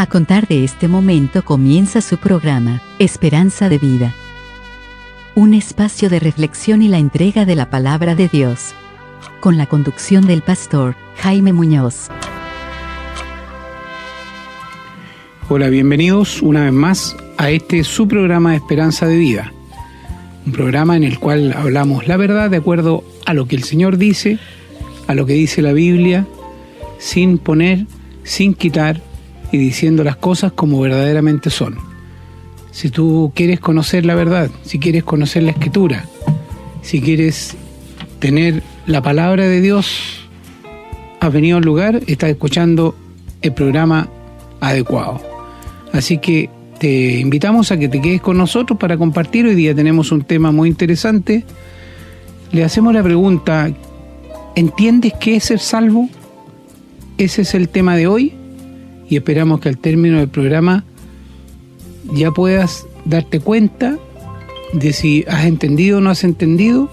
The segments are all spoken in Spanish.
A contar de este momento comienza su programa, Esperanza de Vida. Un espacio de reflexión y la entrega de la palabra de Dios. Con la conducción del pastor Jaime Muñoz. Hola, bienvenidos una vez más a su programa Esperanza de Vida. Un programa en el cual hablamos la verdad de acuerdo a lo que el Señor dice, a lo que dice la Biblia, sin poner, sin quitar y diciendo las cosas como verdaderamente son. Si tú quieres conocer la verdad, si quieres conocer la Escritura, si quieres tener la palabra de Dios, has venido al lugar, estás escuchando el programa adecuado. Así que te invitamos a que te quedes con nosotros para compartir. Hoy día tenemos un tema muy interesante. Le hacemos la pregunta: ¿entiendes qué es ser salvo? Ese es el tema de hoy y esperamos que al término del programa ya puedas darte cuenta de si has entendido o no has entendido,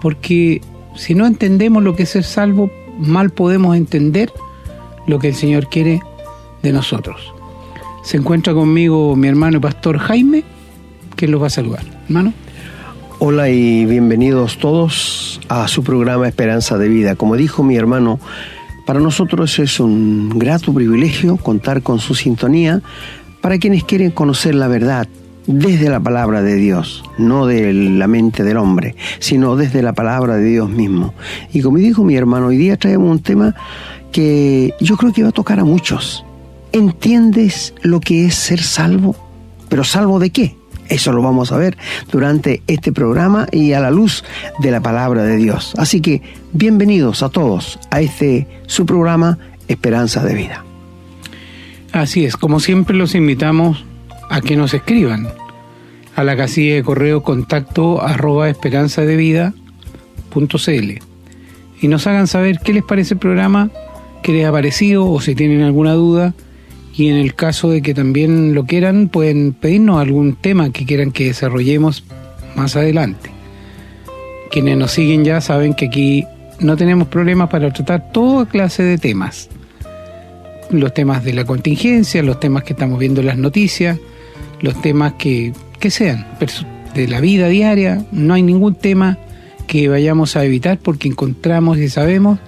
porque si no entendemos lo que es ser salvo, mal podemos entender lo que el Señor quiere de nosotros. Se encuentra conmigo mi hermano y pastor Jaime, que los va a saludar. Hermano. Hola y bienvenidos todos a su programa Esperanza de Vida. Como dijo mi hermano, para nosotros es un grato privilegio contar con su sintonía para quienes quieren conocer la verdad desde la palabra de Dios, no de la mente del hombre, sino desde la palabra de Dios mismo. Y como dijo mi hermano, hoy día traemos un tema que yo creo que va a tocar a muchos. ¿Entiendes lo que es ser salvo? ¿Pero salvo de qué? Eso lo vamos a ver durante este programa y a la luz de la palabra de Dios. Así que bienvenidos a todos a su programa Esperanza de Vida. Así es, como siempre los invitamos a que nos escriban a la casilla de correo contacto@esperanzadevida.cl y nos hagan saber qué les parece el programa, qué les ha parecido o si tienen alguna duda. Y en el caso de que también lo quieran, pueden pedirnos algún tema que quieran que desarrollemos más adelante. Quienes nos siguen ya saben que aquí no tenemos problemas para tratar toda clase de temas. Los temas de la contingencia, los temas que estamos viendo en las noticias, los temas que sean, de la vida diaria. No hay ningún tema que vayamos a evitar porque encontramos y sabemos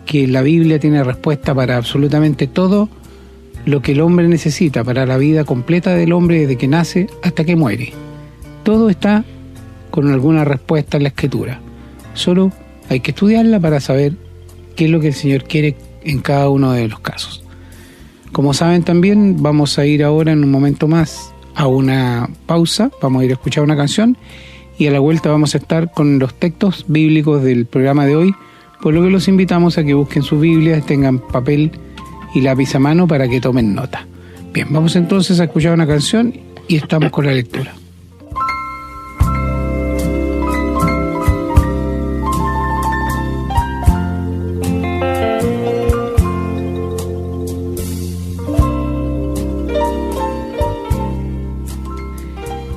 que la Biblia tiene respuesta para absolutamente todo lo que el hombre necesita para la vida completa del hombre desde que nace hasta que muere. Todo está con alguna respuesta en la Escritura. Solo hay que estudiarla para saber qué es lo que el Señor quiere en cada uno de los casos. Como saben también, vamos a ir ahora en un momento más a una pausa, vamos a ir a escuchar una canción y a la vuelta vamos a estar con los textos bíblicos del programa de hoy, por lo que los invitamos a que busquen sus Biblias, tengan papel y lápiz a mano para que tomen nota. Bien, vamos entonces a escuchar una canción y estamos con la lectura.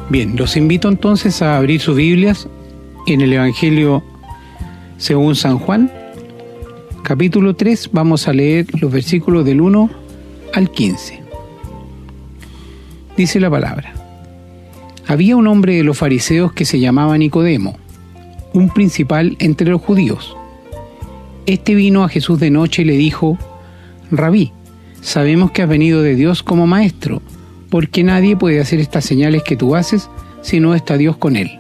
Bien, los invito entonces a abrir sus Biblias en el Evangelio según San Juan, capítulo 3, vamos a leer los versículos del 1 al 15. Dice la palabra: Había un hombre de los fariseos que se llamaba Nicodemo, un principal entre los judíos. Este vino a Jesús de noche y le dijo: Rabí, sabemos que has venido de Dios como maestro, porque nadie puede hacer estas señales que tú haces si no está Dios con él.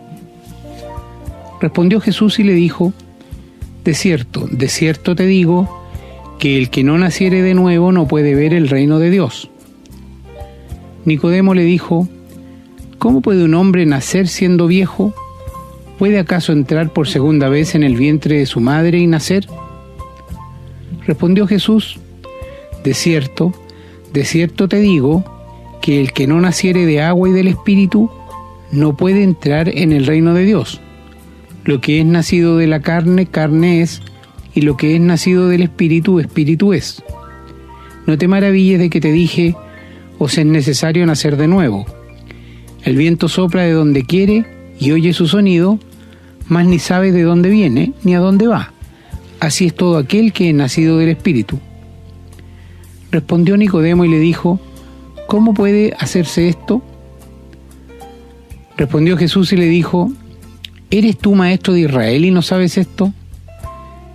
Respondió Jesús y le dijo: de cierto te digo, que el que no naciere de nuevo no puede ver el reino de Dios. Nicodemo le dijo: ¿cómo puede un hombre nacer siendo viejo? ¿Puede acaso entrar por segunda vez en el vientre de su madre y nacer? Respondió Jesús: de cierto te digo, que el que no naciere de agua y del Espíritu no puede entrar en el reino de Dios. Lo que es nacido de la carne, carne es, y lo que es nacido del Espíritu, Espíritu es. No te maravilles de que te dije: os es necesario nacer de nuevo. El viento sopla de donde quiere y oye su sonido, mas ni sabe de dónde viene ni a dónde va. Así es todo aquel que es nacido del Espíritu. Respondió Nicodemo y le dijo: ¿cómo puede hacerse esto? Respondió Jesús y le dijo: ¿eres tú maestro de Israel y no sabes esto?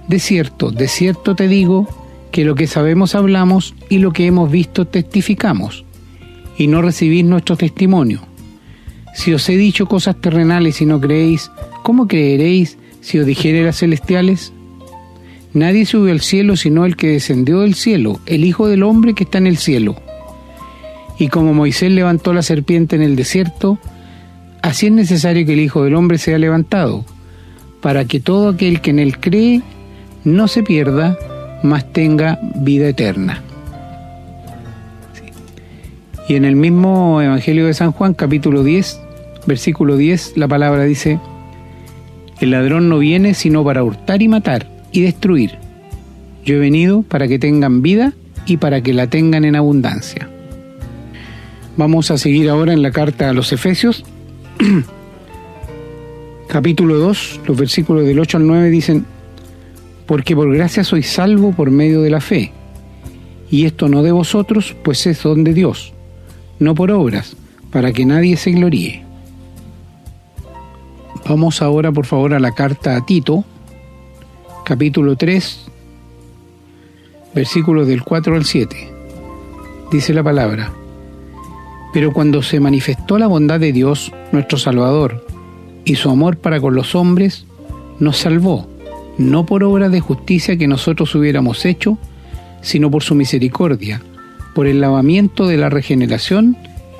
De cierto te digo, que lo que sabemos hablamos y lo que hemos visto testificamos, y no recibís nuestro testimonio. Si os he dicho cosas terrenales y no creéis, ¿cómo creeréis si os dijere las celestiales? Nadie subió al cielo sino el que descendió del cielo, el Hijo del Hombre que está en el cielo. Y como Moisés levantó la serpiente en el desierto, así es necesario que el Hijo del Hombre sea levantado, para que todo aquel que en él cree no se pierda, mas tenga vida eterna. Y en el mismo Evangelio de San Juan, capítulo 10, versículo 10, la palabra dice: el ladrón no viene sino para hurtar y matar y destruir. Yo he venido para que tengan vida y para que la tengan en abundancia. Vamos a seguir ahora en la carta a los Efesios. Capítulo 2, los versículos del 8 al 9 dicen: porque por gracia sois salvos por medio de la fe, y esto no de vosotros, pues es don de Dios, no por obras, para que nadie se gloríe. Vamos ahora, por favor, a la carta a Tito, capítulo 3, versículos del 4 al 7. Dice la palabra: pero cuando se manifestó la bondad de Dios, nuestro Salvador, y su amor para con los hombres, nos salvó, no por obras de justicia que nosotros hubiéramos hecho, sino por su misericordia, por el lavamiento de la regeneración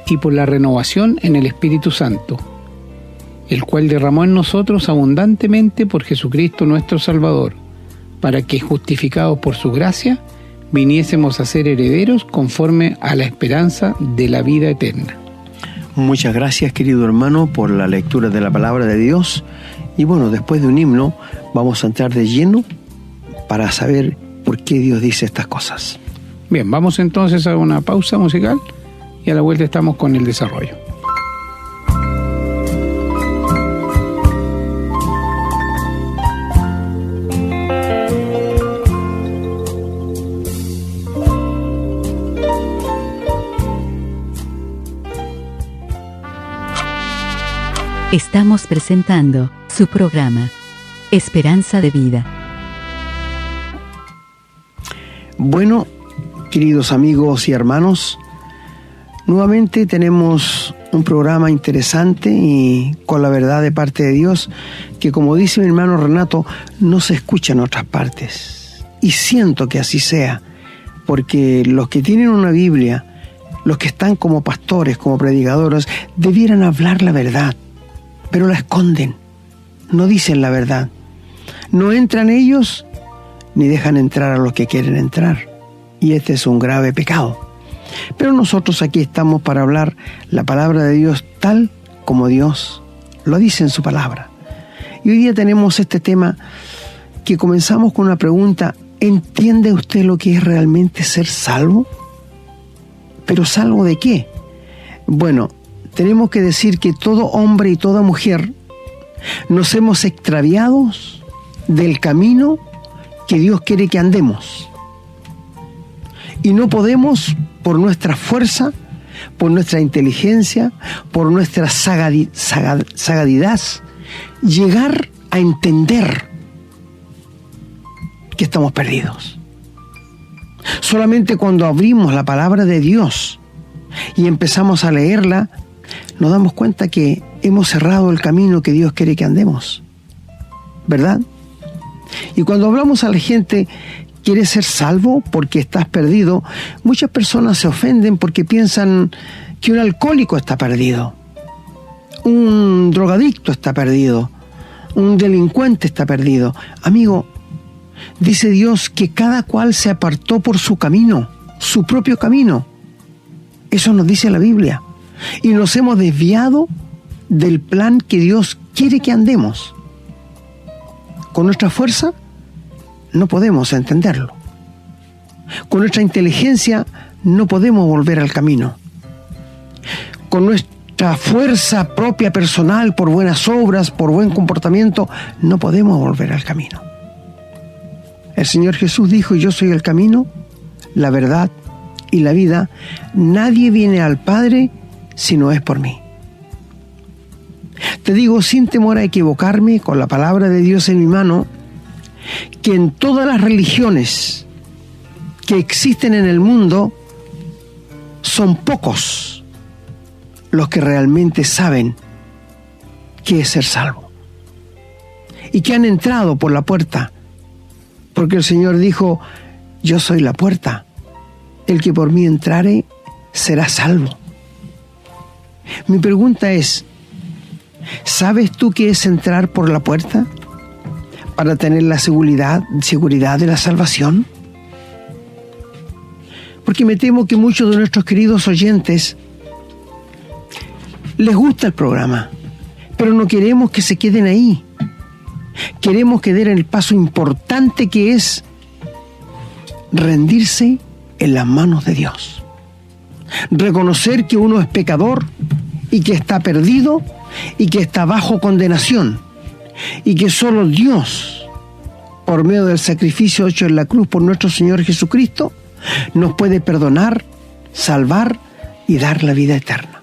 y por la renovación en el Espíritu Santo, el cual derramó en nosotros abundantemente por Jesucristo nuestro Salvador, para que, justificados por su gracia, viniésemos a ser herederos conforme a la esperanza de la vida eterna. Muchas gracias, querido hermano, por la lectura de la palabra de Dios. Y bueno, después de un himno vamos a entrar de lleno para saber por qué Dios dice estas cosas. Bien, vamos entonces a una pausa musical y a la vuelta estamos con el desarrollo. Estamos presentando su programa Esperanza de Vida. Bueno, queridos amigos y hermanos, nuevamente tenemos un programa interesante y con la verdad de parte de Dios, que, como dice mi hermano Renato, no se escucha en otras partes. Y siento que así sea, porque los que tienen una Biblia, los que están como pastores, como predicadores, debieran hablar la verdad, pero la esconden, no dicen la verdad. No entran ellos, ni dejan entrar a los que quieren entrar. Y este es un grave pecado. Pero nosotros aquí estamos para hablar la palabra de Dios tal como Dios lo dice en su palabra. Y hoy día tenemos este tema que comenzamos con una pregunta: ¿entiende usted lo que es realmente ser salvo? ¿Pero salvo de qué? Bueno, tenemos que decir que todo hombre y toda mujer nos hemos extraviado del camino que Dios quiere que andemos. Y no podemos, por nuestra fuerza, por nuestra inteligencia, por nuestra sagadidad, llegar a entender que estamos perdidos. Solamente cuando abrimos la palabra de Dios y empezamos a leerla, nos damos cuenta que hemos cerrado el camino que Dios quiere que andemos, ¿verdad? Y cuando hablamos a la gente: ¿quieres ser salvo porque estás perdido?, muchas personas se ofenden porque piensan que un alcohólico está perdido, un drogadicto está perdido, un delincuente está perdido. Amigo, dice Dios que cada cual se apartó por su camino, su propio camino. Eso nos dice la Biblia. Y nos hemos desviado del plan que Dios quiere que andemos. Con nuestra fuerza no podemos entenderlo. Con nuestra inteligencia no podemos volver al camino. Con nuestra fuerza propia personal, por buenas obras, por buen comportamiento, no podemos volver al camino. El Señor Jesús dijo: yo soy el camino, la verdad y la vida, nadie viene al Padre si no es por mí. Te digo sin temor a equivocarme, con la palabra de Dios en mi mano, que en todas las religiones que existen en el mundo, son pocos los que realmente saben qué es ser salvo y que han entrado por la puerta, porque el Señor dijo: yo soy la puerta, el que por mí entrare será salvo. Mi pregunta es: ¿sabes tú qué es entrar por la puerta para tener la seguridad de la salvación? Porque me temo que muchos de nuestros queridos oyentes les gusta el programa, pero no queremos que se queden ahí. Queremos que den el paso importante que es rendirse en las manos de Dios. Reconocer que uno es pecador y que está perdido y que está bajo condenación y que solo Dios, por medio del sacrificio hecho en la cruz por nuestro Señor Jesucristo, nos puede perdonar, salvar y dar la vida eterna.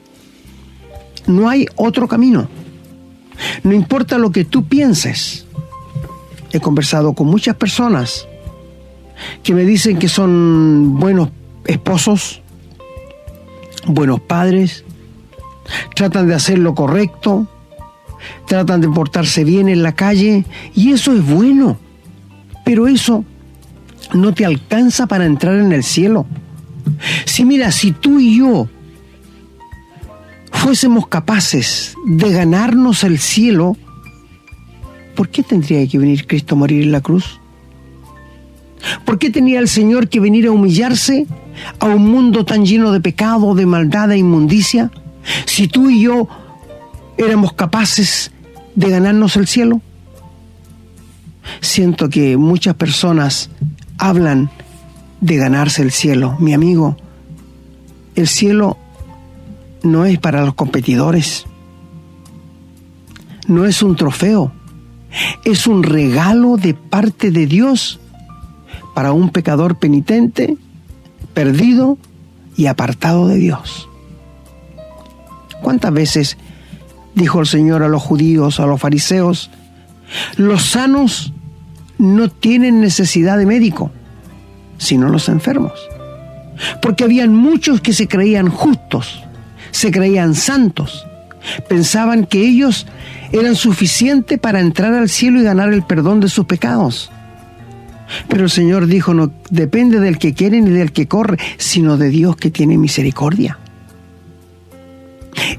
No hay otro camino. No importa lo que tú pienses. He conversado con muchas personas que me dicen que son buenos esposos, buenos padres, tratan de hacer lo correcto, tratan de portarse bien en la calle, y eso es bueno, pero eso no te alcanza para entrar en el cielo. Si tú y yo fuésemos capaces de ganarnos el cielo, ¿por qué tendría que venir Cristo a morir en la cruz? ¿Por qué tenía el Señor que venir a humillarse a un mundo tan lleno de pecado, de maldad e inmundicia, si tú y yo éramos capaces de ganarnos el cielo? Siento que muchas personas hablan de ganarse el cielo. Mi amigo, el cielo no es para los competidores, no es un trofeo, es un regalo de parte de Dios para un pecador penitente, perdido y apartado de Dios. ¿Cuántas veces dijo el Señor a los judíos, a los fariseos: los sanos no tienen necesidad de médico, sino los enfermos? Porque habían muchos que se creían justos, se creían santos, pensaban que ellos eran suficientes para entrar al cielo y ganar el perdón de sus pecados. Pero el Señor dijo: no depende del que quiere ni del que corre, sino de Dios que tiene misericordia.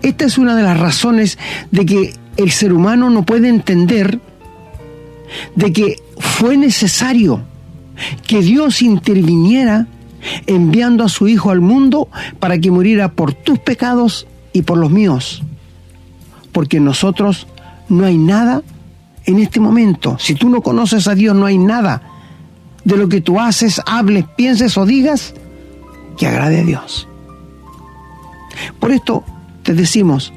Esta es una de las razones de que el ser humano no puede entender de que fue necesario que Dios interviniera enviando a su Hijo al mundo para que muriera por tus pecados y por los míos. Porque en nosotros no hay nada en este momento. Si tú no conoces a Dios, no hay nada de lo que tú haces, hables, pienses o digas que agrade a Dios. Por esto te decimos: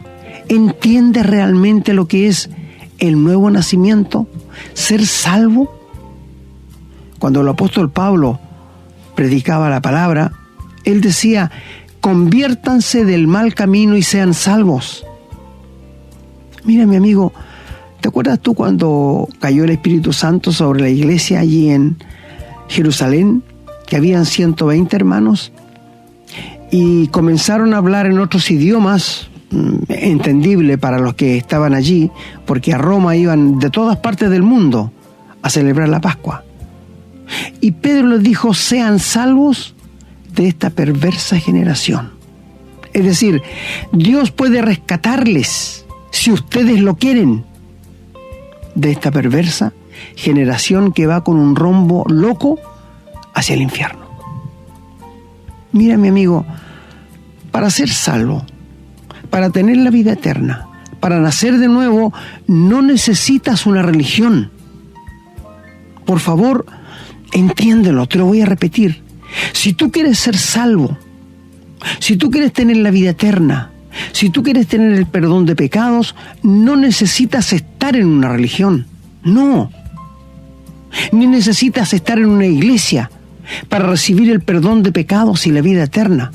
¿entiendes realmente lo que es el nuevo nacimiento? ¿Ser salvo? Cuando el apóstol Pablo predicaba la palabra, él decía: conviértanse del mal camino y sean salvos. Mira, mi amigo, ¿te acuerdas tú cuando cayó el Espíritu Santo sobre la iglesia allí en Jerusalén? Que habían 120 hermanos y comenzaron a hablar en otros idiomas, entendible para los que estaban allí, porque a Roma iban de todas partes del mundo a celebrar la Pascua. Y Pedro les dijo: sean salvos de esta perversa generación. Es decir, Dios puede rescatarles, si ustedes lo quieren, de esta perversa generación que va con un rumbo loco hacia el infierno. Mira, mi amigo, para ser salvo, para tener la vida eterna, para nacer de nuevo, no necesitas una religión. Por favor, entiéndelo, te lo voy a repetir. Si tú quieres ser salvo, si tú quieres tener la vida eterna, si tú quieres tener el perdón de pecados, no necesitas estar en una religión, no. Ni necesitas estar en una iglesia, para recibir el perdón de pecados y la vida eterna.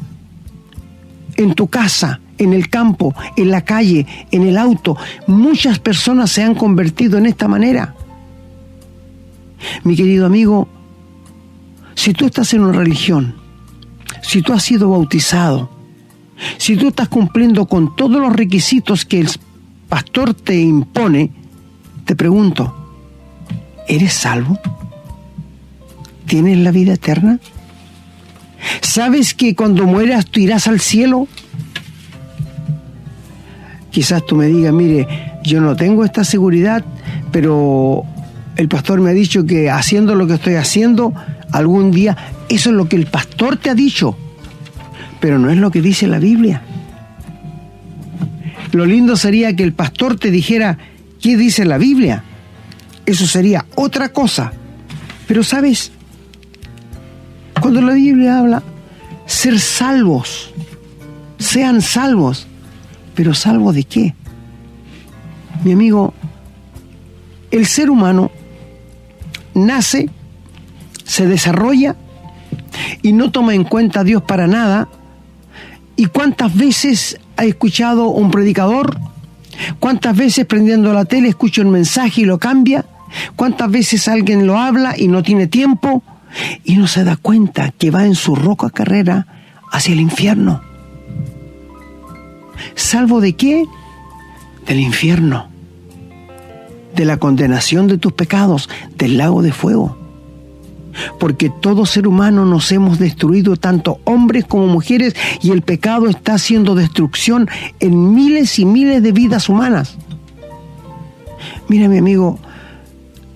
En tu casa, en el campo, en la calle, en el auto, muchas personas se han convertido en esta manera. Mi querido amigo, si tú estás en una religión, si tú has sido bautizado, si tú estás cumpliendo con todos los requisitos que el pastor te impone, te pregunto, ¿eres salvo? ¿Tienes la vida eterna? ¿Sabes que cuando mueras tú irás al cielo? Quizás tú me digas, mire, yo no tengo esta seguridad, pero el pastor me ha dicho que haciendo lo que estoy haciendo, algún día, eso es lo que el pastor te ha dicho, pero no es lo que dice la Biblia. Lo lindo sería que el pastor te dijera qué dice la Biblia. Eso sería otra cosa. Pero ¿sabes? Cuando la Biblia habla, ser salvos, sean salvos, pero ¿salvos de qué? Mi amigo, el ser humano nace, se desarrolla y no toma en cuenta a Dios para nada. ¿Y cuántas veces ha escuchado un predicador? ¿Cuántas veces prendiendo la tele escucha un mensaje y lo cambia? ¿Cuántas veces alguien lo habla y no tiene tiempo? Y no se da cuenta que va en su roca carrera hacia el infierno. ¿Salvo de qué? Del infierno, de la condenación de tus pecados, del lago de fuego. Porque todo ser humano nos hemos destruido, tanto hombres como mujeres, y el pecado está haciendo destrucción en miles y miles de vidas humanas. Mira, mi amigo,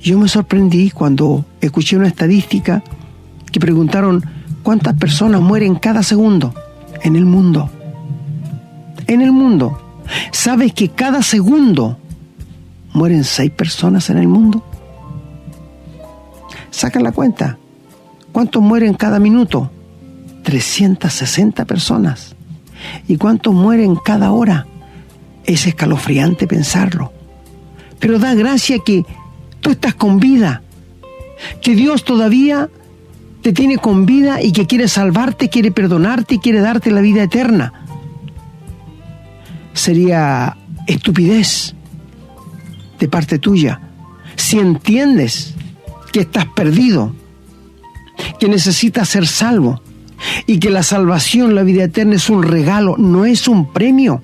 yo me sorprendí cuando escuché una estadística que preguntaron cuántas personas mueren cada segundo en el mundo. En el mundo. ¿Sabes que cada segundo mueren 6 personas en el mundo? Saca la cuenta. ¿Cuántos mueren cada minuto? 360 personas. ¿Y cuántos mueren cada hora? Es escalofriante pensarlo. Pero da gracia que tú estás con vida, que Dios todavía te tiene con vida y que quiere salvarte, quiere perdonarte y quiere darte la vida eterna. Sería estupidez de parte tuya si entiendes que estás perdido, que necesitas ser salvo y que la salvación, la vida eterna es un regalo, no es un premio.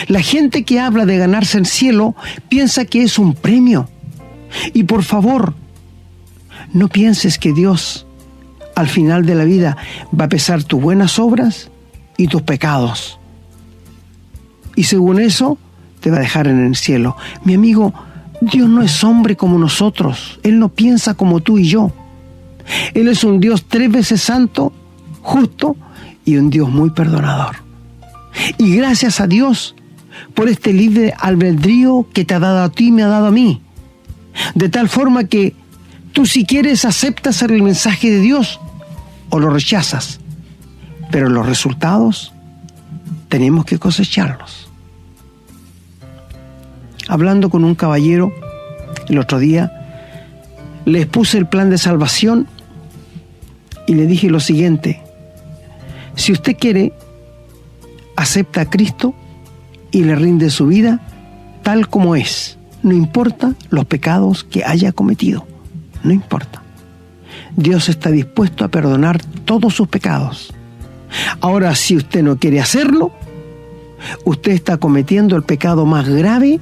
La gente que habla de ganarse el cielo piensa que es un premio. Y por favor, no pienses que Dios al final de la vida va a pesar tus buenas obras y tus pecados. Y según eso, te va a dejar en el cielo. Mi amigo, Dios no es hombre como nosotros. Él no piensa como tú y yo. Él es un Dios 3 veces santo, justo y un Dios muy perdonador. Y gracias a Dios por este libre albedrío que te ha dado a ti y me ha dado a mí. De tal forma que tú, si quieres, aceptas el mensaje de Dios o lo rechazas. Pero los resultados tenemos que cosecharlos. Hablando con un caballero el otro día, le expuse el plan de salvación y le dije lo siguiente: si usted quiere, acepta a Cristo y le rinde su vida tal como es. No importa los pecados que haya cometido, no importa. Dios está dispuesto a perdonar todos sus pecados. Ahora, si usted no quiere hacerlo, usted está cometiendo el pecado más grave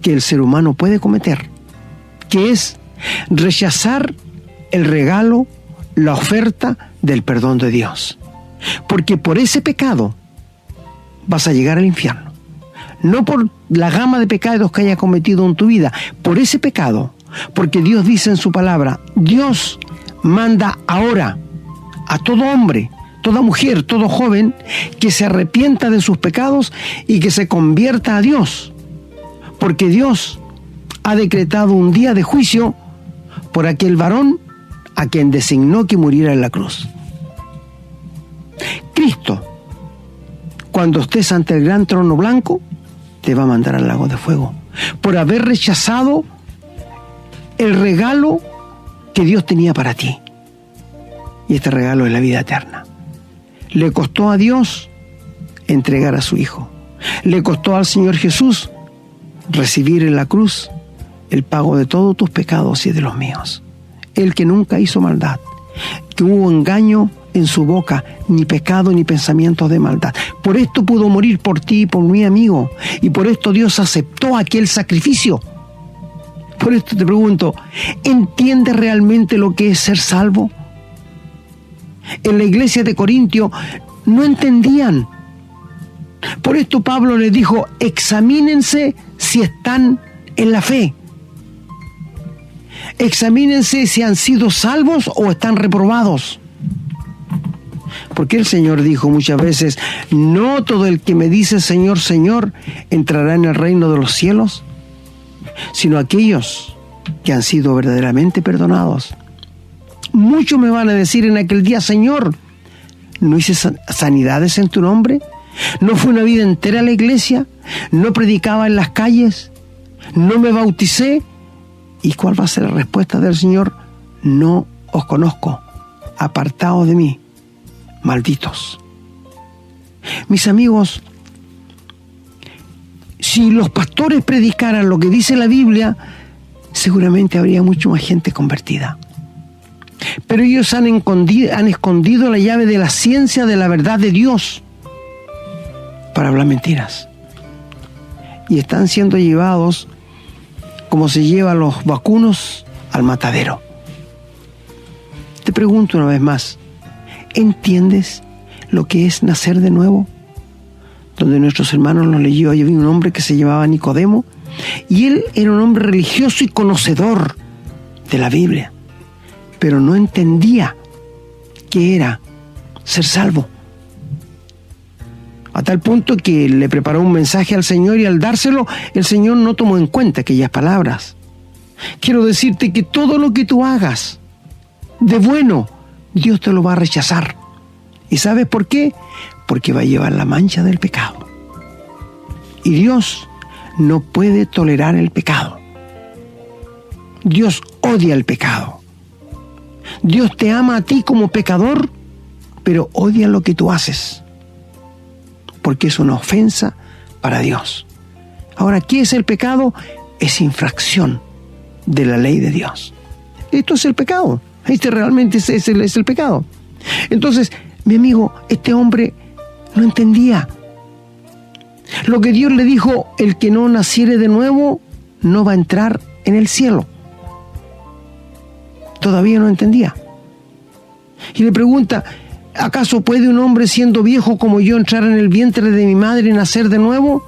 que el ser humano puede cometer, que es rechazar el regalo, la oferta del perdón de Dios. Porque por ese pecado vas a llegar al infierno. No por la gama de pecados que haya cometido en tu vida, por ese pecado. Porque Dios dice en su palabra, Dios manda ahora a todo hombre, toda mujer, todo joven, que se arrepienta de sus pecados y que se convierta a Dios. Porque Dios ha decretado un día de juicio por aquel varón a quien designó que muriera en la cruz. Cristo, cuando estés ante el gran trono blanco, te va a mandar al lago de fuego por haber rechazado el regalo que Dios tenía para ti. Y este regalo es la vida eterna. Le costó a Dios entregar a su Hijo. Le costó al Señor Jesús recibir en la cruz el pago de todos tus pecados y de los míos. El que nunca hizo maldad, que hubo engaño en su boca, ni pecado ni pensamientos de maldad. Por esto pudo morir por ti y por mi amigo, y por esto Dios aceptó aquel sacrificio. Por esto te pregunto, ¿entiendes realmente lo que es ser salvo? En la iglesia de Corintio no entendían. Por esto Pablo les dijo, examínense si están en la fe. Examínense si han sido salvos o están reprobados. Porque el Señor dijo muchas veces, no todo el que me dice Señor, Señor, entrará en el reino de los cielos, sino aquellos que han sido verdaderamente perdonados. Muchos me van a decir en aquel día, Señor, ¿no hice sanidades en tu nombre? ¿No fue una vida entera a la iglesia? ¿No predicaba en las calles? ¿No me bauticé? ¿Y cuál va a ser la respuesta del Señor? No os conozco, apartaos de mí, malditos. Mis amigos, si los pastores predicaran lo que dice la Biblia, seguramente habría mucho más gente convertida. Pero ellos han escondido la llave de la ciencia de la verdad de Dios para hablar mentiras. Y están siendo llevados como se lleva a los vacunos al matadero. Te pregunto una vez más, ¿entiendes lo que es nacer de nuevo? Donde nuestros hermanos nos leyó, había un hombre que se llamaba Nicodemo, y él era un hombre religioso y conocedor de la Biblia, pero no entendía qué era ser salvo. A tal punto que le preparó un mensaje al Señor y al dárselo, el Señor no tomó en cuenta aquellas palabras. Quiero decirte que todo lo que tú hagas de bueno, Dios te lo va a rechazar. ¿Y sabes por qué? Porque va a llevar la mancha del pecado. Y Dios no puede tolerar el pecado. Dios odia el pecado. Dios te ama a ti como pecador, pero odia lo que tú haces, porque es una ofensa para Dios. Ahora, ¿qué es el pecado? Es infracción de la ley de Dios. Esto es el pecado. Este realmente es el pecado. Entonces, mi amigo, este hombre no entendía. Lo que Dios le dijo, el que no naciere de nuevo no va a entrar en el cielo. Todavía no entendía. Y le pregunta, ¿acaso puede un hombre siendo viejo como yo entrar en el vientre de mi madre y nacer de nuevo?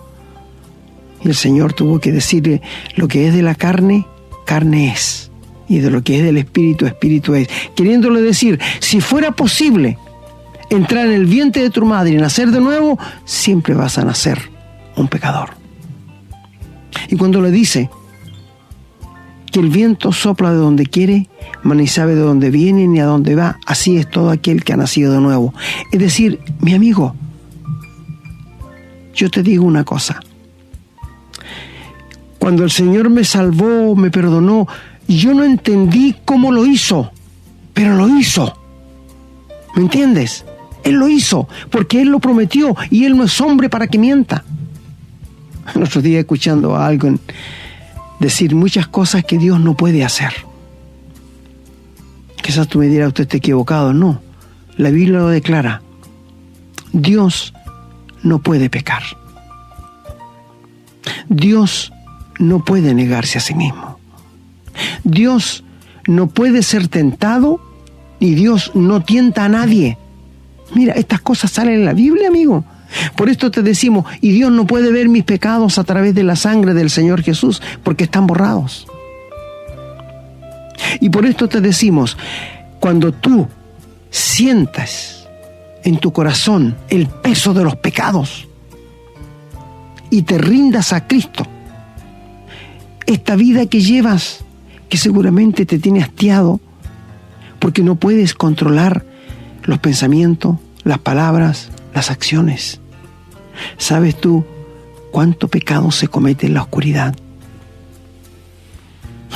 Y el Señor tuvo que decirle, lo que es de la carne, carne es. Y de lo que es del espíritu, espíritu es. Queriéndole decir, si fuera posible entrar en el vientre de tu madre y nacer de nuevo, siempre vas a nacer un pecador. Y cuando le dice que el viento sopla de donde quiere, mas ni sabe de dónde viene ni a dónde va, así es todo aquel que ha nacido de nuevo. Es decir, mi amigo, yo te digo una cosa. Cuando el Señor me salvó, me perdonó, yo no entendí cómo lo hizo, pero lo hizo. ¿Me entiendes? Él lo hizo, porque Él lo prometió, y Él no es hombre para que mienta. El otro día escuchando a alguien decir muchas cosas que Dios no puede hacer. Quizás tú me dirás, usted está equivocado. No, la Biblia lo declara. Dios no puede pecar. Dios no puede negarse a sí mismo. Dios no puede ser tentado, y Dios no tienta a nadie. Mira, estas cosas salen en la Biblia, amigo. Por esto te decimos, y Dios no puede ver mis pecados a través de la sangre del Señor Jesús, porque están borrados. Y por esto te decimos, cuando tú sientas en tu corazón el peso de los pecados y te rindas a Cristo, esta vida que llevas, que seguramente te tiene hastiado, porque no puedes controlar los pensamientos, las palabras, las acciones. ¿Sabes tú cuánto pecado se comete en la oscuridad?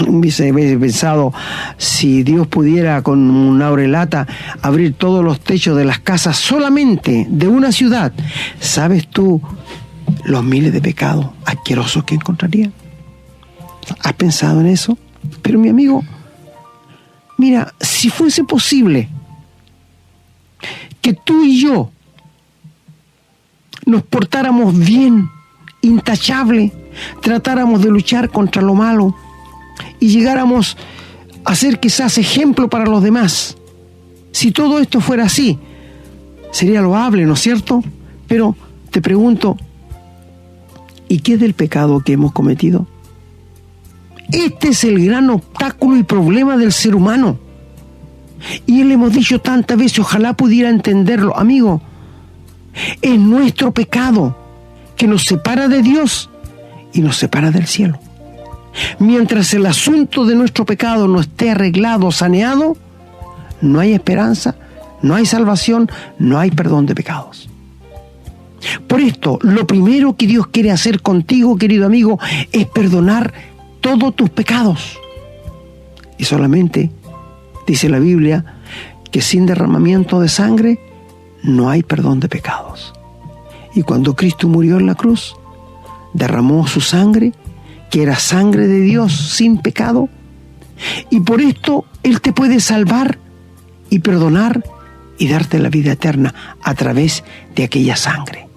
Hubiese pensado, si Dios pudiera con una aurelata abrir todos los techos de las casas solamente de una ciudad, ¿sabes tú los miles de pecados asquerosos que encontraría? ¿Has pensado en eso? Pero mi amigo, mira, si fuese posible que tú y yo nos portáramos bien, intachable, tratáramos de luchar contra lo malo y llegáramos a ser quizás ejemplo para los demás. Si todo esto fuera así, sería loable, ¿no es cierto? Pero te pregunto, ¿y qué del pecado que hemos cometido? Este es el gran obstáculo y problema del ser humano. Y le hemos dicho tantas veces, ojalá pudiera entenderlo, amigo. Es nuestro pecado que nos separa de Dios y nos separa del cielo. Mientras el asunto de nuestro pecado no esté arreglado, saneado, no hay esperanza, no hay salvación, no hay perdón de pecados. Por esto, lo primero que Dios quiere hacer contigo, querido amigo, es perdonar todos tus pecados. Y solamente dice la Biblia que sin derramamiento de sangre no hay perdón de pecados. Y cuando Cristo murió en la cruz, derramó su sangre, que era sangre de Dios sin pecado, y por esto Él te puede salvar y perdonar y darte la vida eterna a través de aquella sangre.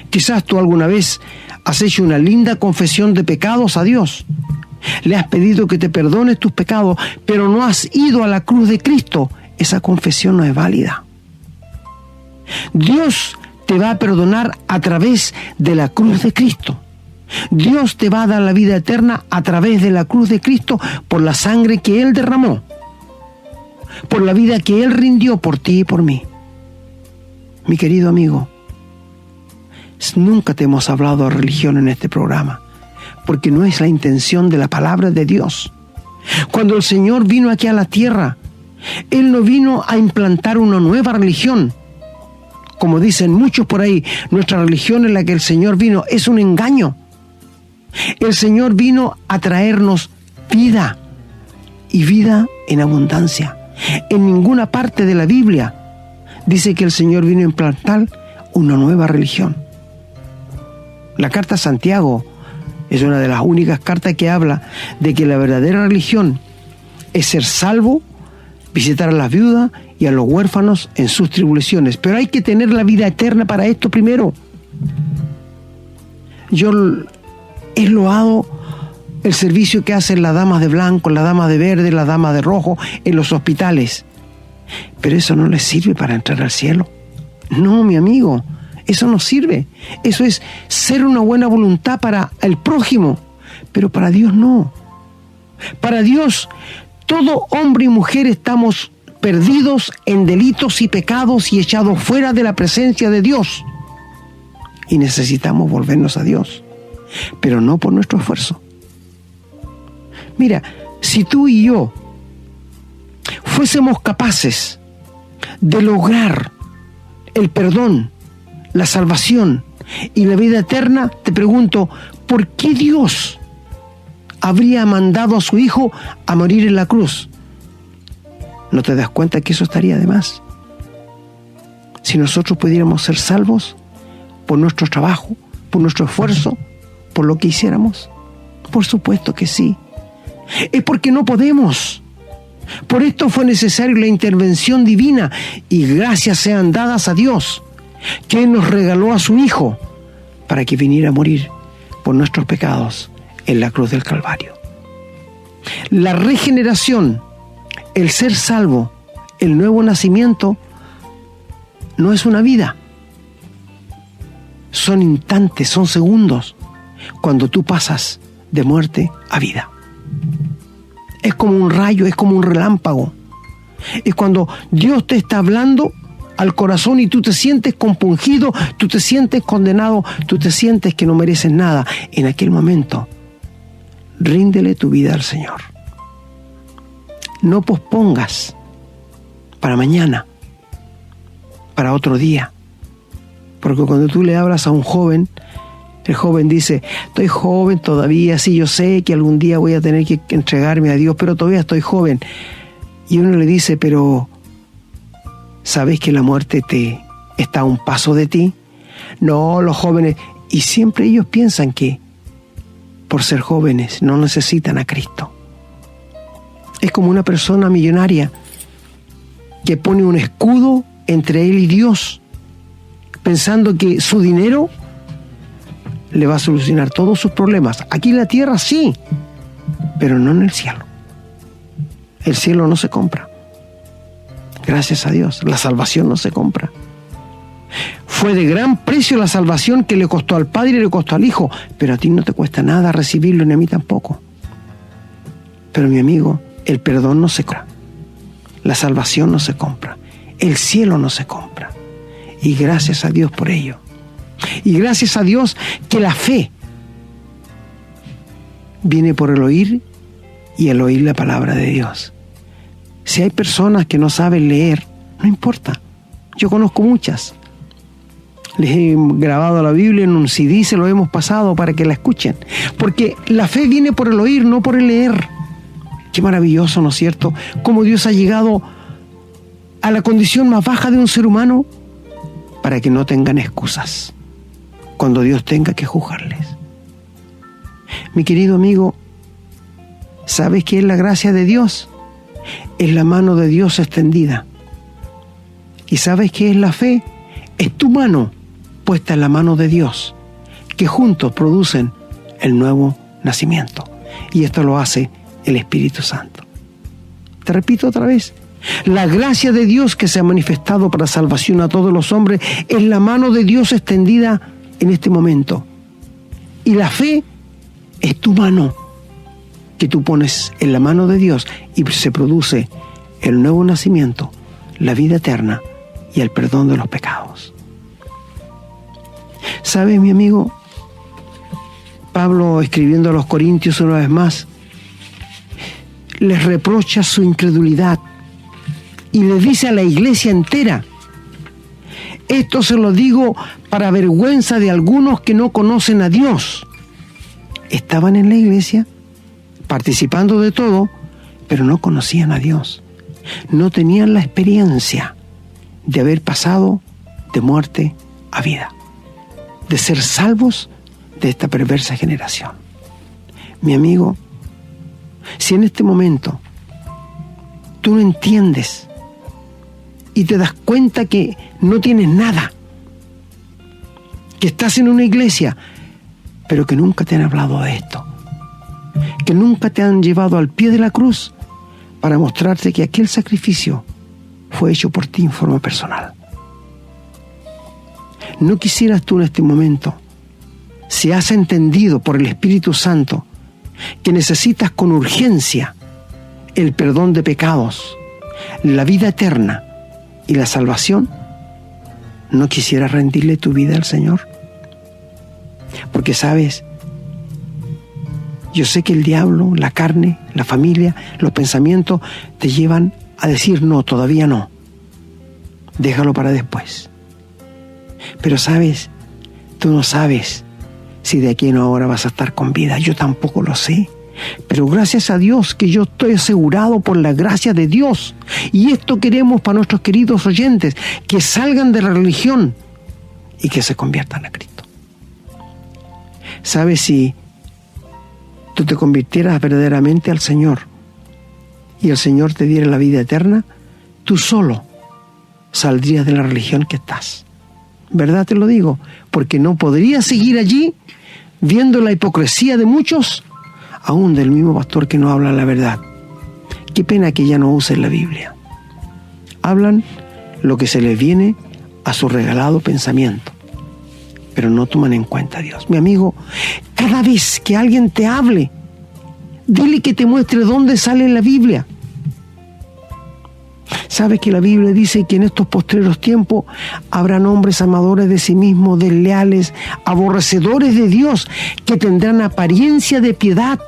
Quizás tú alguna vez has hecho una linda confesión de pecados a Dios. Le has pedido que te perdone tus pecados, pero no has ido a la cruz de Cristo. Esa confesión no es válida. Dios te va a perdonar a través de la cruz de Cristo. Dios te va a dar la vida eterna a través de la cruz de Cristo por la sangre que Él derramó, por la vida que Él rindió por ti y por mí. Mi querido amigo, nunca te hemos hablado de religión en este programa, porque no es la intención de la palabra de Dios. Cuando el Señor vino aquí a la tierra, Él no vino a implantar una nueva religión. Como dicen muchos por ahí, nuestra religión en la que el Señor vino es un engaño. El Señor vino a traernos vida, y vida en abundancia. En ninguna parte de la Biblia dice que el Señor vino a implantar una nueva religión. La carta a Santiago es una de las únicas cartas que habla de que la verdadera religión es ser salvo, visitar a las viudas y a los huérfanos en sus tribulaciones. Pero hay que tener la vida eterna para esto primero. Yo he loado el servicio que hacen las damas de blanco, las damas de verde, las damas de rojo en los hospitales. Pero eso no les sirve para entrar al cielo. No, mi amigo, eso no sirve. Eso es ser una buena voluntad para el prójimo, pero para Dios no. Para Dios, todo hombre y mujer estamos perdidos en delitos y pecados y echados fuera de la presencia de Dios. Y necesitamos volvernos a Dios, pero no por nuestro esfuerzo. Mira, si tú y yo fuésemos capaces de lograr el perdón, la salvación y la vida eterna, te pregunto, ¿por qué Dios habría mandado a su Hijo a morir en la cruz? ¿No te das cuenta que eso estaría de más? Si nosotros pudiéramos ser salvos por nuestro trabajo, por nuestro esfuerzo, por lo que hiciéramos. Por supuesto que sí. Es porque no podemos. Por esto fue necesaria la intervención divina, y gracias sean dadas a Dios, que Él nos regaló a su Hijo para que viniera a morir por nuestros pecados en la cruz del Calvario. La regeneración, el ser salvo, el nuevo nacimiento, no es una vida. Son instantes, son segundos, cuando tú pasas de muerte a vida. Es como un rayo, es como un relámpago. Es cuando Dios te está hablando al corazón y tú te sientes compungido, tú te sientes condenado, tú te sientes que no mereces nada. En aquel momento, ríndele tu vida al Señor. No pospongas para mañana, para otro día. Porque cuando tú le hablas a un joven, El joven dice, estoy joven todavía, sí, yo sé que algún día voy a tener que entregarme a Dios, pero todavía estoy joven. Y uno le dice, pero ¿sabes que la muerte está a un paso de ti? No, los jóvenes, y siempre ellos piensan que por ser jóvenes no necesitan a Cristo. Es como una persona millonaria que pone un escudo entre él y Dios, pensando que su dinero le va a solucionar todos sus problemas. Aquí en la tierra sí, pero no en el cielo. El cielo no se compra. Gracias a Dios, la salvación no se compra. Fue de gran precio la salvación que le costó al Padre y le costó al Hijo, pero a ti no te cuesta nada recibirlo, ni a mí tampoco. Pero mi amigo, el perdón no se compra, la salvación no se compra, el cielo no se compra. Y gracias a Dios por ello. Y gracias a Dios que la fe viene por el oír y el oír la palabra de Dios. Si hay personas que no saben leer, no importa. Yo conozco muchas. Les he grabado la Biblia en un CD, se lo hemos pasado para que la escuchen. Porque la fe viene por el oír, no por el leer. Qué maravilloso, ¿no es cierto? Cómo Dios ha llegado a la condición más baja de un ser humano para que no tengan excusas cuando Dios tenga que juzgarles. Mi querido amigo, ¿sabes qué es la gracia de Dios? Es la mano de Dios extendida. ¿Y sabes qué es la fe? Es tu mano puesta en la mano de Dios, que juntos producen el nuevo nacimiento. Y esto lo hace el Espíritu Santo. Te repito otra vez. La gracia de Dios que se ha manifestado para salvación a todos los hombres es la mano de Dios extendida en este momento. Y la fe es tu mano que tú pones en la mano de Dios y se produce el nuevo nacimiento, la vida eterna y el perdón de los pecados. ¿Sabes, mi amigo? Pablo, escribiendo a los Corintios una vez más, les reprocha su incredulidad y les dice a la iglesia entera: esto se lo digo para vergüenza de algunos que no conocen a Dios. Estaban en la iglesia, participando de todo, pero no conocían a Dios. No tenían la experiencia de haber pasado de muerte a vida, de ser salvos de esta perversa generación. Mi amigo, si en este momento tú no entiendes y te das cuenta que no tienes nada, que estás en una iglesia, pero que nunca te han hablado de esto, que nunca te han llevado al pie de la cruz para mostrarte que aquel sacrificio fue hecho por ti en forma personal. ¿No quisieras tú en este momento, si has entendido por el Espíritu Santo que necesitas con urgencia el perdón de pecados, la vida eterna y la salvación, no quisieras rendirle tu vida al Señor? Porque sabes, yo sé que el diablo, la carne, la familia, los pensamientos te llevan a decir no, todavía no, déjalo para después. Pero sabes, tú no sabes si de aquí en ahora vas a estar con vida. Yo tampoco lo sé. Pero gracias a Dios que yo estoy asegurado por la gracia de Dios. Y esto queremos para nuestros queridos oyentes, que salgan de la religión y que se conviertan a Cristo. ¿Sabes? Si tú te convirtieras verdaderamente al Señor y el Señor te diera la vida eterna, tú solo saldrías de la religión que estás. ¿Verdad te lo digo? Porque no podrías seguir allí viendo la hipocresía de muchos, aún del mismo pastor que no habla la verdad. Qué pena que ya no usen la Biblia. Hablan lo que se les viene a su regalado pensamiento, pero no toman en cuenta a Dios. Mi amigo, cada vez que alguien te hable, dile que te muestre dónde sale en la Biblia. ¿Sabes que la Biblia dice que en estos postreros tiempos habrán hombres amadores de sí mismos, desleales, aborrecedores de Dios, que tendrán apariencia de piedad,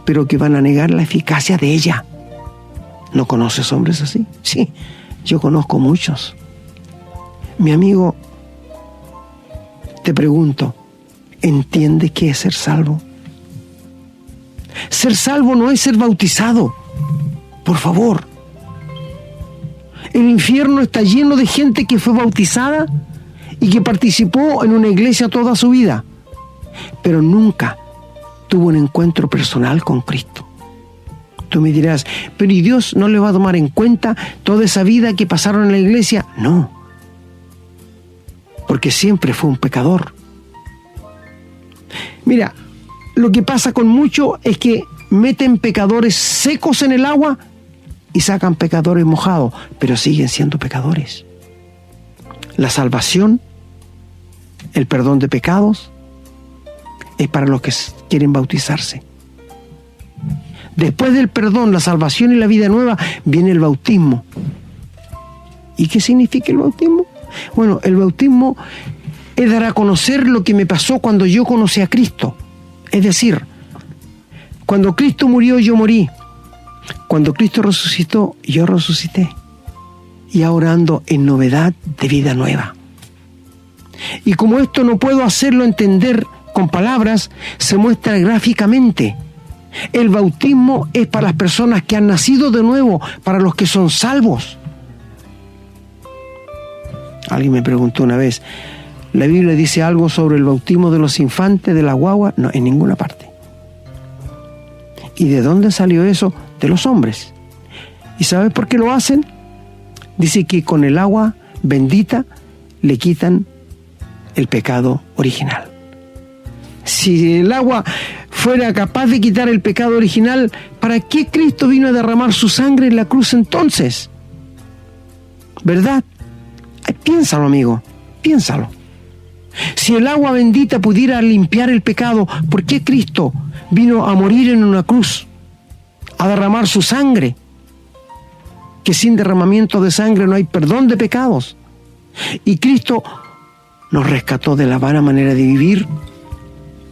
pero que van a negar la eficacia de ella? ¿No conoces hombres así? Sí, yo conozco muchos. Mi amigo, te pregunto, ¿entiendes qué es ser salvo? Ser salvo no es ser bautizado. Por favor. El infierno está lleno de gente que fue bautizada y que participó en una iglesia toda su vida, pero nunca tuvo un encuentro personal con Cristo. Tú me dirás, pero ¿y Dios no le va a tomar en cuenta toda esa vida que pasaron en la iglesia? No, porque siempre fue un pecador. Mira, lo que pasa con muchos es que meten pecadores secos en el agua y sacan pecadores mojados, pero siguen siendo pecadores. La salvación, el perdón de pecados, es para los que quieren bautizarse. Después del perdón, la salvación y la vida nueva, viene el bautismo. ¿Y qué significa el bautismo? Bueno, el bautismo es dar a conocer lo que me pasó cuando yo conocí a Cristo. Es decir, cuando Cristo murió, yo morí. Cuando Cristo resucitó, yo resucité. Y ahora ando en novedad de vida nueva. Y como esto no puedo hacerlo entender con palabras, se muestra gráficamente. El bautismo es para las personas que han nacido de nuevo, para los que son salvos. Alguien me preguntó una vez, ¿la Biblia dice algo sobre el bautismo de los infantes, de la guagua? No, en ninguna parte. ¿Y de dónde salió eso? De los hombres. ¿Y sabes por qué lo hacen? Dice que con el agua bendita le quitan el pecado original. Si el agua fuera capaz de quitar el pecado original, ¿para qué Cristo vino a derramar su sangre en la cruz entonces? ¿Verdad? Piénsalo, amigo, piénsalo. Si el agua bendita pudiera limpiar el pecado, ¿por qué Cristo vino a morir en una cruz, a derramar su sangre? Que sin derramamiento de sangre no hay perdón de pecados. Y Cristo nos rescató de la vana manera de vivir,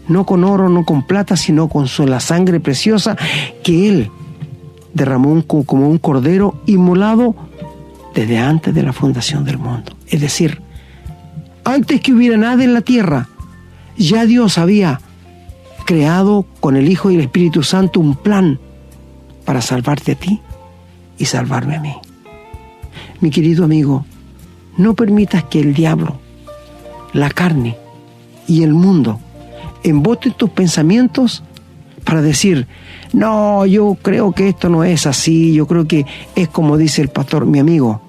no con oro, no con plata, sino con la sangre preciosa que Él derramó como un cordero inmolado desde antes de la fundación del mundo. Es decir, antes que hubiera nada en la tierra, ya Dios había creado con el Hijo y el Espíritu Santo un plan para salvarte a ti y salvarme a mí. Mi querido amigo, no permitas que el diablo, la carne y el mundo emboten tus pensamientos para decir, no, yo creo que esto no es así, yo creo que es como dice el pastor. Mi amigo,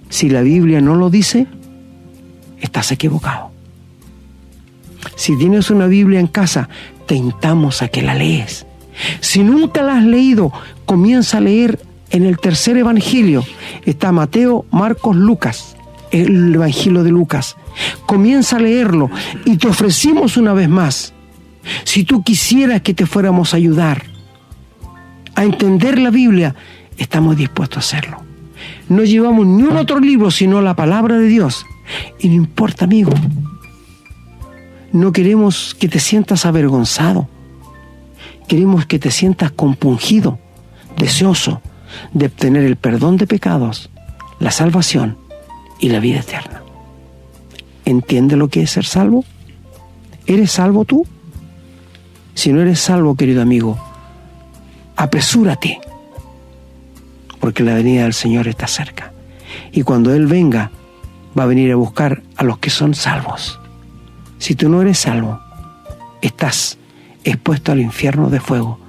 si la Biblia no lo dice, estás equivocado. Si tienes una Biblia en casa, te invitamos a que la lees. Si nunca la has leído, comienza a leer en el tercer evangelio. Está Mateo, Marcos, Lucas, el evangelio de Lucas. Comienza a leerlo y te ofrecimos una vez más. Si tú quisieras que te fuéramos a ayudar a entender la Biblia, estamos dispuestos a hacerlo. No llevamos ni un otro libro sino la palabra de Dios. Y no importa, amigo. No queremos que te sientas avergonzado. Queremos que te sientas compungido, deseoso de obtener el perdón de pecados, la salvación y la vida eterna. ¿Entiende lo que es ser salvo? ¿Eres salvo tú? Si no eres salvo, querido amigo, apresúrate, porque la venida del Señor está cerca. Y cuando Él venga, va a venir a buscar a los que son salvos. Si tú no eres salvo, estás expuesto al infierno de fuego.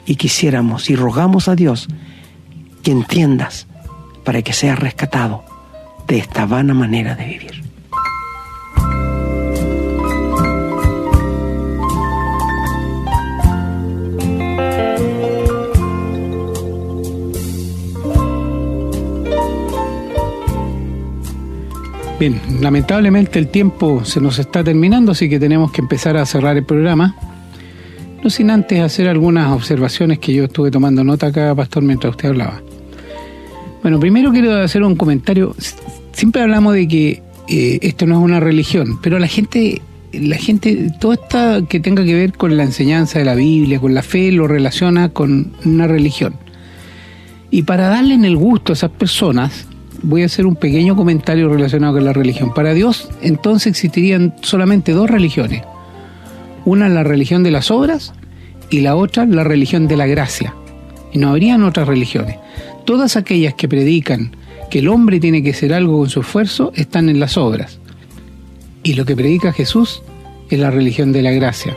Y quisiéramos y rogamos a Dios que entiendas para que seas rescatado de esta vana manera de vivir. Bien, lamentablemente el tiempo se nos está terminando, así que tenemos que empezar a cerrar el programa. No sin antes hacer algunas observaciones que yo estuve tomando nota acá, pastor, mientras usted hablaba. Bueno, primero quiero hacer un comentario. Siempre hablamos de que esto no es una religión, pero la gente, todo esto que tenga que ver con la enseñanza de la Biblia, con la fe, lo relaciona con una religión. Y para darle en el gusto a esas personas, voy a hacer un pequeño comentario relacionado con la religión. Para Dios, entonces existirían solamente dos religiones. Una la religión de las obras y la otra la religión de la gracia. Y no habrían otras religiones. Todas aquellas que predican que el hombre tiene que hacer algo con su esfuerzo están en las obras. Y lo que predica Jesús es la religión de la gracia.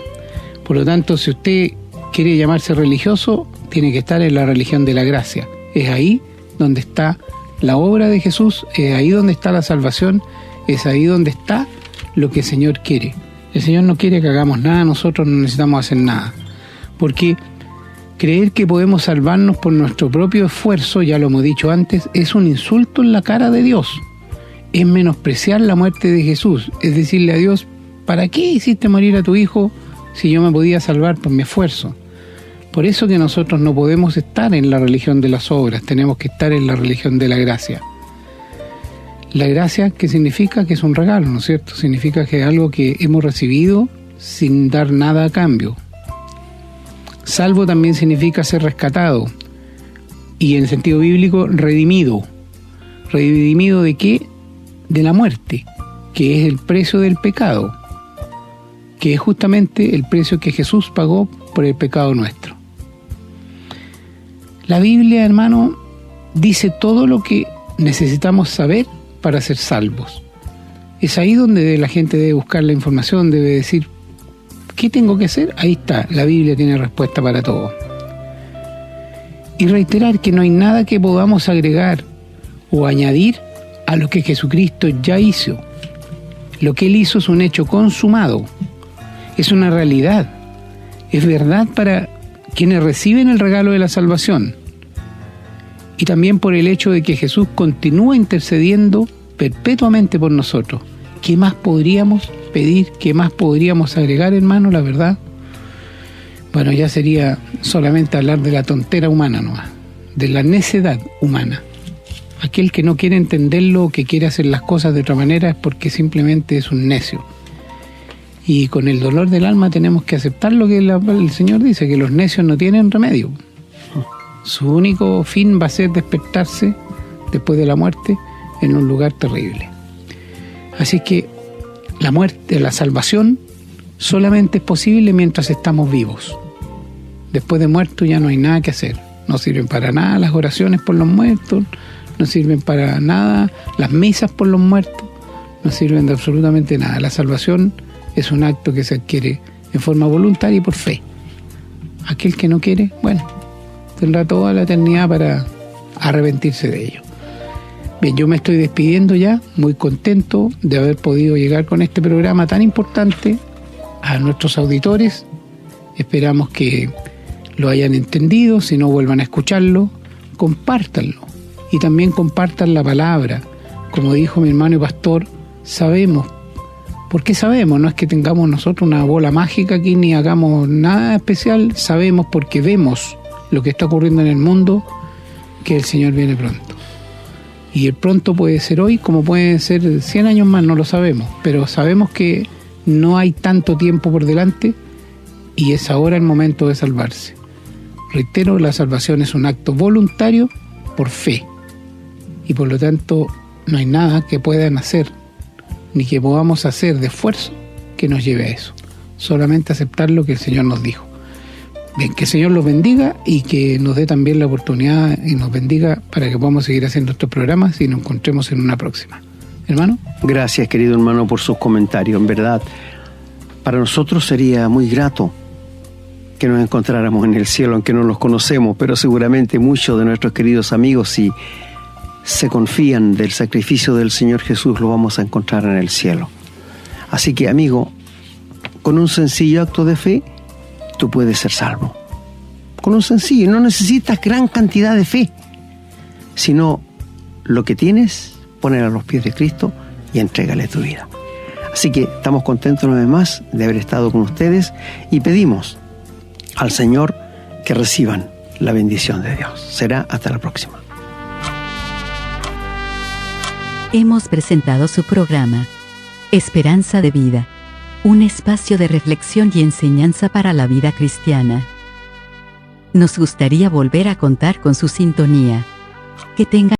Por lo tanto, si usted quiere llamarse religioso, tiene que estar en la religión de la gracia. Es ahí donde está la obra de Jesús, es ahí donde está la salvación, es ahí donde está lo que el Señor quiere. El Señor no quiere que hagamos nada, nosotros no necesitamos hacer nada. Porque creer que podemos salvarnos por nuestro propio esfuerzo, ya lo hemos dicho antes, es un insulto en la cara de Dios. Es menospreciar la muerte de Jesús, es decirle a Dios, ¿para qué hiciste morir a tu hijo si yo me podía salvar por mi esfuerzo? Por eso que nosotros no podemos estar en la religión de las obras, tenemos que estar en la religión de la gracia. La gracia, ¿qué significa? Que es un regalo, ¿no es cierto? Significa que es algo que hemos recibido sin dar nada a cambio. Salvo también significa ser rescatado, y en sentido bíblico, redimido. ¿Redimido de qué? De la muerte, que es el precio del pecado, que es justamente el precio que Jesús pagó por el pecado nuestro. La Biblia, hermano, dice todo lo que necesitamos saber para ser salvos. Es ahí donde la gente debe buscar la información, debe decir, ¿qué tengo que hacer? Ahí está, la Biblia tiene respuesta para todo. Y reiterar que no hay nada que podamos agregar o añadir a lo que Jesucristo ya hizo. Lo que Él hizo es un hecho consumado, es una realidad, es verdad para quienes reciben el regalo de la salvación. Y también por el hecho de que Jesús continúa intercediendo perpetuamente por nosotros. ¿Qué más podríamos pedir? ¿Qué más podríamos agregar, hermano? La verdad, bueno, ya sería solamente hablar de la tontera humana nomás, de la necedad humana. Aquel que no quiere entenderlo, que quiere hacer las cosas de otra manera, es porque simplemente es un necio. Y con el dolor del alma tenemos que aceptar lo que el Señor dice, que los necios no tienen remedio. Su único fin va a ser despertarse después de la muerte en un lugar terrible. Así que la muerte, la salvación, solamente es posible mientras estamos vivos. Después de muerto ya no hay nada que hacer. No sirven para nada las oraciones por los muertos, no sirven para nada las misas por los muertos, no sirven de absolutamente nada. La salvación es un acto que se adquiere en forma voluntaria y por fe. Aquel que no quiere, bueno, tendrá toda la eternidad para arrepentirse de ello. Bien, yo me estoy despidiendo ya, muy contento de haber podido llegar con este programa tan importante a nuestros auditores. Esperamos que lo hayan entendido, si no vuelvan a escucharlo, compártanlo y también compartan la palabra. Como dijo mi hermano y pastor, sabemos. ¿Por qué sabemos? No es que tengamos nosotros una bola mágica aquí ni hagamos nada especial, sabemos porque vemos lo que está ocurriendo en el mundo, que el Señor viene pronto. Y el pronto puede ser hoy, como puede ser 100 años más, no lo sabemos, pero sabemos que no hay tanto tiempo por delante y es ahora el momento de salvarse. Reitero, la salvación es un acto voluntario por fe y por lo tanto no hay nada que puedan hacer ni que podamos hacer de esfuerzo que nos lleve a eso. Solamente aceptar lo que el Señor nos dijo. Bien, que el Señor los bendiga y que nos dé también la oportunidad y nos bendiga para que podamos seguir haciendo estos programas y nos encontremos en una próxima. Hermano. Gracias, querido hermano, por sus comentarios. En verdad, para nosotros sería muy grato que nos encontráramos en el cielo, aunque no los conocemos, pero seguramente muchos de nuestros queridos amigos, si se confían del sacrificio del Señor Jesús, lo vamos a encontrar en el cielo. Así que, amigo, con un sencillo acto de fe, tú puedes ser salvo. Con un sencillo, no necesitas gran cantidad de fe, sino lo que tienes, poner a los pies de Cristo y entrégale tu vida. Así que estamos contentos una vez más de haber estado con ustedes y pedimos al Señor que reciban la bendición de Dios. Será hasta la próxima. Hemos presentado su programa Esperanza de Vida, un espacio de reflexión y enseñanza para la vida cristiana. Nos gustaría volver a contar con su sintonía. Que tengan